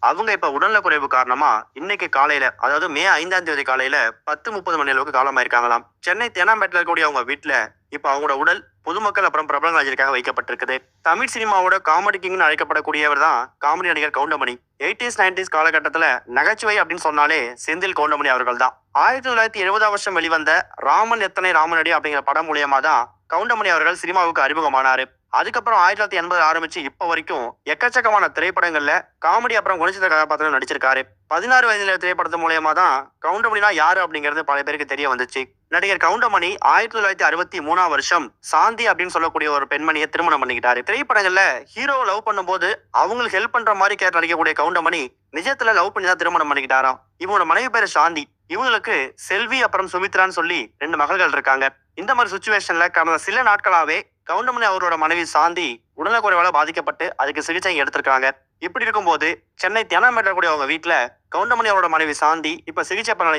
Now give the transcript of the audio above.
அவங்க இப்ப உடல்நலக்குறைவு காரணமா இன்னைக்கு காலையில, அதாவது மே 5ஆம் தேதி காலையில 10:30 மணி அளவுக்கு காலமாயிருக்காங்களாம். சென்னை தேனாம்பேட்டையில இருக்கக்கூடிய அவங்க வீட்ல இப்ப அவங்களோட உடல் பொதுமக்கள் அப்புறம் பிரபலங்கள் அஞ்சலிக்காக வைக்கப்பட்டிருக்குது. தமிழ் சினிமாவோட காமெடி கிங்னு அழைக்கப்படக்கூடியவர் தான் காமெடி நடிகர் கவுண்டமணி. 80s 90s காலகட்டத்துல நகைச்சுவை அப்படின்னு சொன்னாலே செந்தில் கவுண்டமணி அவர்கள் தான். 1970ஆம் வருஷம் வெளிவந்த ராமன் எத்தனை ராமனடி அப்படிங்கிற படம் மூலியமா தான் கவுண்டமணி அவர்கள் சினிமாவுக்கு அறிமுகமானாரு. அதுக்கப்புறம் 1980 ஆரம்பிச்சு இப்ப வரைக்கும் எக்கச்சக்கமான திரைப்படங்கள்ல காமெடி அப்புறம் குணச்சித்திர கதாபாத்திரம் நடிச்சிருக்காரு. 16 வயதுல திரைப்படத்து மூலியமா தான் கவுண்டமணினா யாரு அப்படிங்கிறது பல பேருக்கு தெரிய வந்துச்சு. நடிகர் கவுண்டமணி 1963ஆம் வருஷம் சாந்தி அப்படின்னு சொல்லக்கூடிய ஒரு பெண்மணியை திருமணம் பண்ணிக்கிட்டாரு. திரைப்படங்கள்ல ஹீரோ லவ் பண்ணும்போது அவங்களுக்கு ஹெல்ப் பண்ற மாதிரி கேட்டு நடிக்கக்கூடிய கவுண்டமணி நிஜத்துல லவ் பண்ணி தான் திருமணம் பண்ணிக்கிட்டாராம். இவங்களோட மனைவி பேரு சாந்தி. இவங்களுக்கு செல்வி அப்புறம் சுமித்ரான்னு சொல்லி 2 மகள்கள் இருக்காங்க. இந்த மாதிரி சுச்சுவேஷன்ல கடந்த சில நாட்களாவே கவுண்டமணி அவரோட மனைவி சாந்தி உடல்நலக்குறைவால பாதிக்கப்பட்டு அதுக்கு சிகிச்சை எடுத்திருக்காங்க. இப்படி இருக்கும்போது சென்னை தேனாம்பேட்டையில கூடிய அவங்க வீட்டுல கவுண்டமணி அவரோட மனைவி சாந்தி இப்ப சிகிச்சை பலனை